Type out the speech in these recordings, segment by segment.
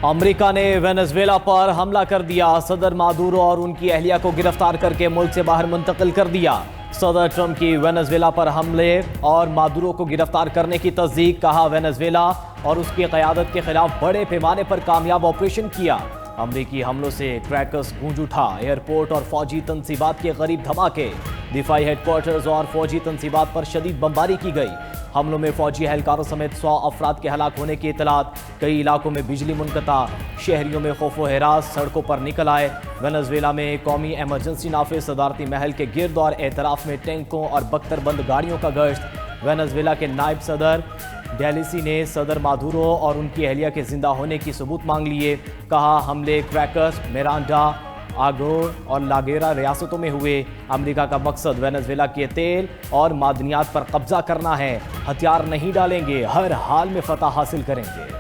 امریکہ نے وینزویلا پر حملہ کر دیا، صدر مادورو اور ان کی اہلیہ کو گرفتار کر کے ملک سے باہر منتقل کر دیا۔ صدر ٹرمپ کی وینزویلا پر حملے اور مادورو کو گرفتار کرنے کی تصدیق، کہا وینزویلا اور اس کی قیادت کے خلاف بڑے پیمانے پر کامیاب آپریشن کیا۔ امریکی حملوں سے کریکرز گونج اٹھا، ایئرپورٹ اور فوجی تنصیبات کے قریب دھماکے، دفاعی ہیڈ کوارٹرز اور فوجی تنصیبات پر شدید بمباری کی گئی۔ حملوں میں فوجی اہلکاروں سمیت 100 افراد کے ہلاک ہونے کی اطلاعات، کئی علاقوں میں بجلی منقطع، شہریوں میں خوف و ہراس، سڑکوں پر نکل آئے۔ وینزویلا میں قومی ایمرجنسی نافذ، صدارتی محل کے گرد اور اعتراف میں ٹینکوں اور بختر بند گاڑیوں کا گشت۔ وینزویلا کے نائب صدر ڈیلیسی نے صدر مادورو اور ان کی اہلیہ کے زندہ ہونے کی ثبوت مانگ لیے، کہا حملے کریکرز، میرانڈا، آگور اور لاگیرا ریاستوں میں ہوئے۔ امریکہ کا مقصد وینزویلا کے تیل اور معدنیات پر قبضہ کرنا ہے، ہتھیار نہیں ڈالیں گے، ہر حال میں فتح حاصل کریں گے۔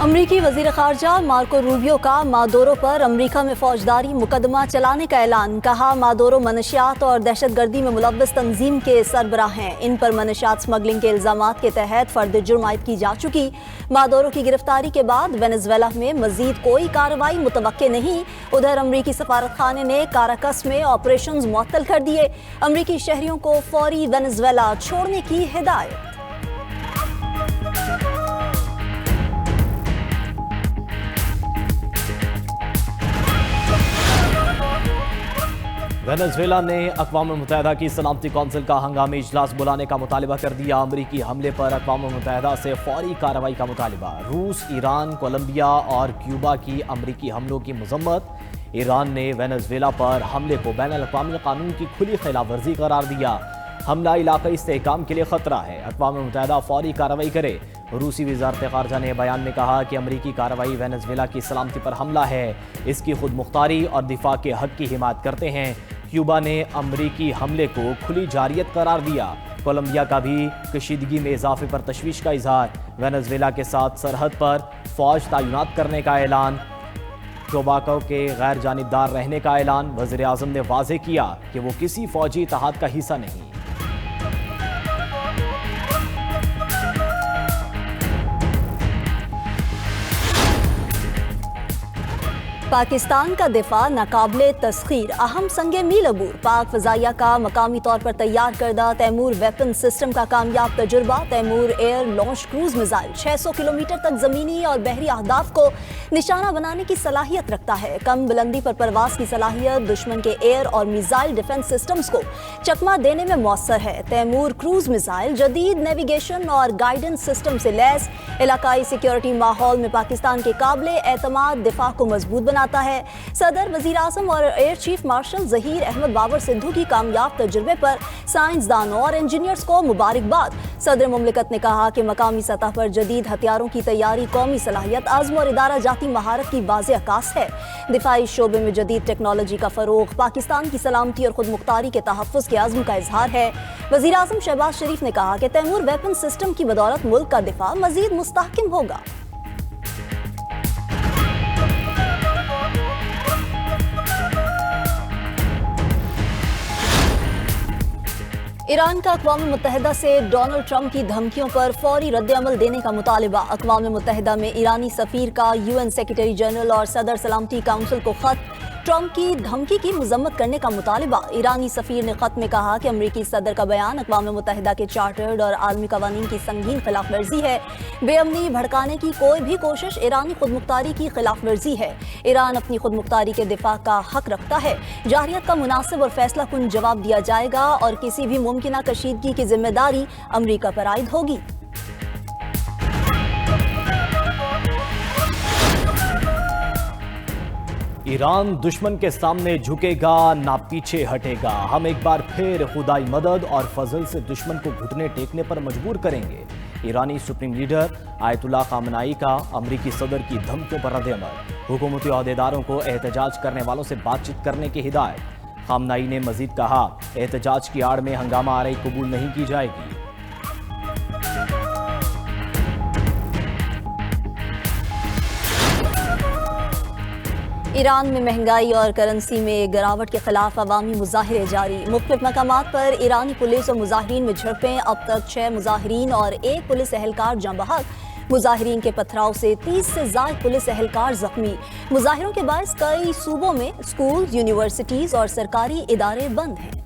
امریکی وزیر خارجہ مارکو روبیو کا مادورو پر امریکہ میں فوجداری مقدمہ چلانے کا اعلان، کہا مادورو منشیات اور دہشت گردی میں ملوث تنظیم کے سربراہ ہیں، ان پر منشیات سمگلنگ کے الزامات کے تحت فرد جرم عائد کی جا چکی۔ مادورو کی گرفتاری کے بعد وینزویلا میں مزید کوئی کارروائی متوقع نہیں۔ ادھر امریکی سفارت خانے نے کاراکس میں آپریشنز معطل کر دیے، امریکی شہریوں کو فوری وینزویلا چھوڑنے کی ہدایت۔ وینزویلا نے اقوام متحدہ کی سلامتی کونسل کا ہنگامی اجلاس بلانے کا مطالبہ کر دیا، امریکی حملے پر اقوام متحدہ سے فوری کارروائی کا مطالبہ۔ روس، ایران، کولمبیا اور کیوبا کی امریکی حملوں کی مذمت۔ ایران نے وینزویلا پر حملے کو بین الاقوامی قانون کی کھلی خلاف ورزی قرار دیا، حملہ علاقائی استحکام کے لیے خطرہ ہے، اقوام متحدہ فوری کارروائی کرے۔ روسی وزارت خارجہ نے بیان میں کہا کہ امریکی کارروائی وینزویلا کی سلامتی پر حملہ ہے، اس کی خود مختاری اور دفاع کے حق کی حمایت کرتے ہیں۔ کیوبا نے امریکی حملے کو کھلی جارحیت قرار دیا۔ کولمبیا کا بھی کشیدگی میں اضافے پر تشویش کا اظہار، وینزویلا کے ساتھ سرحد پر فوج تعینات کرنے کا اعلان، ٹوباکو کے غیر جانبدار رہنے کا اعلان۔ وزیر اعظم نے واضح کیا کہ وہ کسی فوجی اتحاد کا حصہ نہیں۔ پاکستان کا دفاع ناقابل تسخیر، اہم سنگ میل عبور۔ پاک فضائیہ کا مقامی طور پر تیار کردہ تیمور ویپن سسٹم کا کامیاب تجربہ۔ Taimur air launch cruise missile 600 kilometre تک زمینی اور بحری اہداف کو نشانہ بنانے کی صلاحیت رکھتا ہے۔ کم بلندی پر پرواز کی صلاحیت دشمن کے ایئر اور میزائل ڈیفنس سسٹمز کو چکما دینے میں مؤثر ہے۔ تیمور کروز میزائل جدید نیویگیشن اور گائیڈنس سسٹم سے لیس علاقائی سیکیورٹی ماحول میں پاکستان کے قابل اعتماد دفاع کو مضبوط بناتا ہے۔ صدر، وزیر اعظم اور air chief marshal Zaheer Ahmed Babar Sidhu کی کامیاب تجربے پر سائنسدانوں اور انجینئرز کو مبارکباد۔ صدر مملکت نے کہا کہ مقامی سطح پر جدید ہتھیاروں کی تیاری قومی صلاحیت، عزم اور ادارہ جاتی مہارت کی واضح عکاس ہے۔ دفاعی شعبے میں جدید ٹیکنالوجی کا فروغ پاکستان کی سلامتی اور خود مختاری کے تحفظ کے عزم کا اظہار ہے۔ وزیر اعظم شہباز شریف نے کہا کہ تیمور ویپن سسٹم کی بدولت ملک کا دفاع مزید مستحکم ہوگا۔ ایران کا اقوام متحدہ سے ڈونلڈ ٹرمپ کی دھمکیوں پر فوری رد عمل دینے کا مطالبہ۔ اقوام متحدہ میں ایرانی سفیر کا UN سیکریٹری جنرل اور صدر سلامتی کونسل کو خط، ٹرمپ کی دھمکی کی مذمت کرنے کا مطالبہ۔ ایرانی سفیر نے خط میں کہا کہ امریکی صدر کا بیان اقوام متحدہ کے چارٹرڈ اور عالمی قوانین کی سنگین خلاف ورزی ہے۔ بے امنی بھڑکانے کی کوئی بھی کوشش ایرانی خود مختاری کی خلاف ورزی ہے۔ ایران اپنی خود مختاری کے دفاع کا حق رکھتا ہے، جارحیت کا مناسب اور فیصلہ کن جواب دیا جائے گا اور کسی بھی ممکنہ کشیدگی کی ذمہ داری امریکہ پر عائد ہوگی۔ ایران دشمن کے سامنے جھکے گا نہ پیچھے ہٹے گا، ہم ایک بار پھر خدائی مدد اور فضل سے دشمن کو گھٹنے ٹیکنے پر مجبور کریں گے۔ ایرانی سپریم لیڈر آیت اللہ خامنائی کا امریکی صدر کی دھمکیوں پر رد عمل، حکومتی عہدیداروں کو احتجاج کرنے والوں سے بات چیت کرنے کی ہدایت۔ خامنائی نے مزید کہا، احتجاج کی آڑ میں ہنگامہ آرائی قبول نہیں کی جائے گی۔ ایران میں مہنگائی اور کرنسی میں گراوٹ کے خلاف عوامی مظاہرے جاری، مختلف مقامات پر ایرانی پولیس اور مظاہرین میں جھڑپیں، اب تک 6 مظاہرین اور 1 پولیس اہلکار جاں بحق، مظاہرین کے پتھراؤ سے 30 سے زائد پولیس اہلکار زخمی، مظاہروں کے باعث کئی صوبوں میں اسکول، یونیورسٹیز اور سرکاری ادارے بند ہیں۔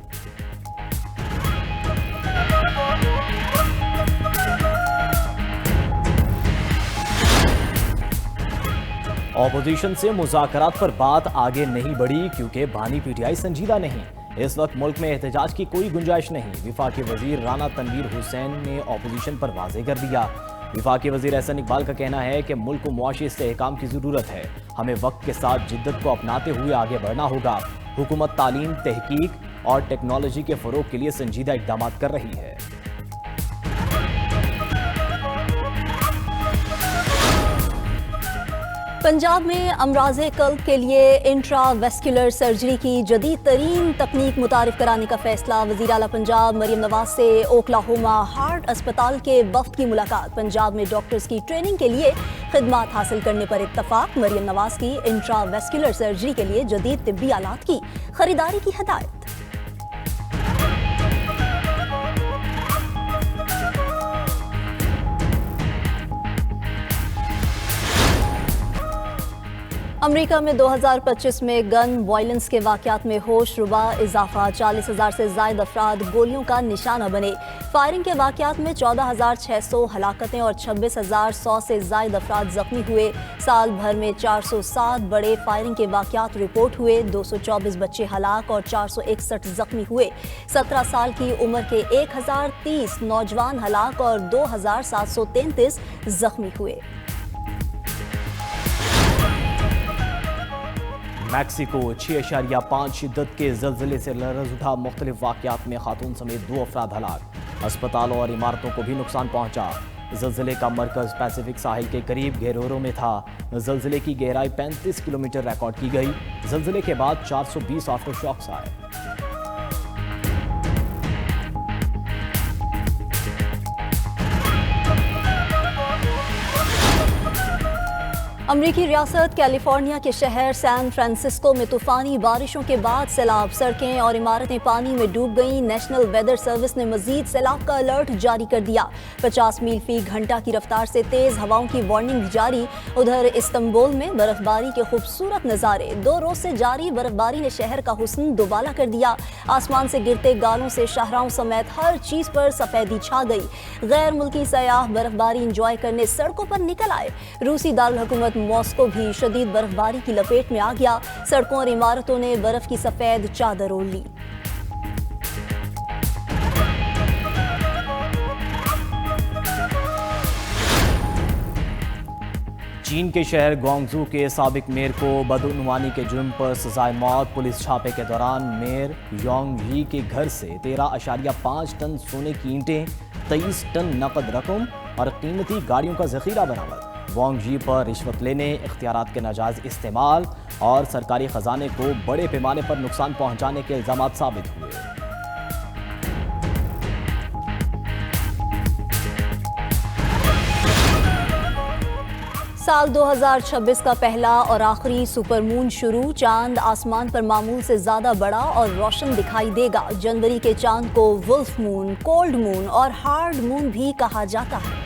اپوزیشن سے مذاکرات پر بات آگے نہیں بڑھی کیونکہ بانی پی ٹی آئی سنجیدہ نہیں۔ اس وقت ملک میں احتجاج کی کوئی گنجائش نہیں، وفاقی وزیر رانا تنویر حسین نے اپوزیشن پر واضح کر دیا۔ وفاقی وزیر احسن اقبال کا کہنا ہے کہ ملک کو معاشی استحکام کی ضرورت ہے، ہمیں وقت کے ساتھ جدت کو اپناتے ہوئے آگے بڑھنا ہوگا۔ حکومت تعلیم، تحقیق اور ٹیکنالوجی کے فروغ کے لیے سنجیدہ اقدامات کر رہی ہے۔ پنجاب میں امراض قلب کے لیے انٹرا ویسکولر سرجری کی جدید ترین تکنیک متعارف کرانے کا فیصلہ، وزیر اعلیٰ پنجاب مریم نواز سے اوکلاہوما ہارٹ اسپتال کے وفد کی ملاقات، پنجاب میں ڈاکٹرز کی ٹریننگ کے لیے خدمات حاصل کرنے پر اتفاق، مریم نواز کی انٹرا ویسکولر سرجری کے لیے جدید طبی آلات کی خریداری کی ہدایت۔ امریکہ میں 2025 میں گن وائلنس کے واقعات میں ہوش ربا اضافہ، 40,000 سے زائد افراد گولیوں کا نشانہ بنے، فائرنگ کے واقعات میں 14,600 ہلاکتیں اور 26,100 سے زائد افراد زخمی ہوئے، سال بھر میں 407 بڑے فائرنگ کے واقعات رپورٹ ہوئے، 224 بچے ہلاک اور 461 زخمی ہوئے، 17 سال کی عمر کے 1,030 نوجوان ہلاک اور 2,733 زخمی ہوئے۔ میکسیکو 6.5 شدت کے زلزلے سے لرز اٹھا، مختلف واقعات میں خاتون سمیت 2 افراد ہلاک، اسپتالوں اور عمارتوں کو بھی نقصان پہنچا۔ زلزلے کا مرکز پیسیفک ساحل کے قریب گیرورو میں تھا، زلزلے کی گہرائی 35 کلومیٹر ریکارڈ کی گئی، زلزلے کے بعد 420 آفٹر شاکس آئے۔ امریکی ریاست کیلیفورنیا کے شہر سان فرانسسکو میں طوفانی بارشوں کے بعد سیلاب، سڑکیں اور عمارتیں پانی میں ڈوب گئیں، نیشنل ویدر سروس نے مزید سیلاب کا الرٹ جاری کر دیا، 50 میل فی گھنٹہ کی رفتار سے تیز ہواؤں کی وارننگ جاری۔ ادھر استنبول میں برف باری کے خوبصورت نظارے، 2 روز سے جاری برف باری نے شہر کا حسن دوبالا کر دیا، آسمان سے گرتے گالوں سے شاہراہوں سمیت ہر چیز پر سفیدی چھا گئی، غیر ملکی سیاح برف باری انجوائے کرنے سڑکوں پر نکل آئے۔ روسی دارالحکومت ماسکو بھی شدید برف باری کی لپیٹ میں آ گیا، سڑکوں اور عمارتوں نے برف کی سفید چادر اوڑھ لی۔ چین کے شہر گوانگزو کے سابق میئر کو بدعنوانی کے جرم پر سزائے موت، پولیس چھاپے کے دوران میئر یانگ ہی کے گھر سے 13.5 ٹن سونے کی اینٹیں، 23 ٹن نقد رقم اور قیمتی گاڑیوں کا ذخیرہ برآمد۔ وانگ جی پر رشوت لینے، اختیارات کے ناجائز استعمال اور سرکاری خزانے کو بڑے پیمانے پر نقصان پہنچانے کے الزامات ثابت ہوئے۔ سال 2026 کا پہلا اور آخری سپر مون شروع، چاند آسمان پر معمول سے زیادہ بڑا اور روشن دکھائی دے گا۔ جنوری کے چاند کو ولف مون، کولڈ مون اور ہارڈ مون بھی کہا جاتا ہے۔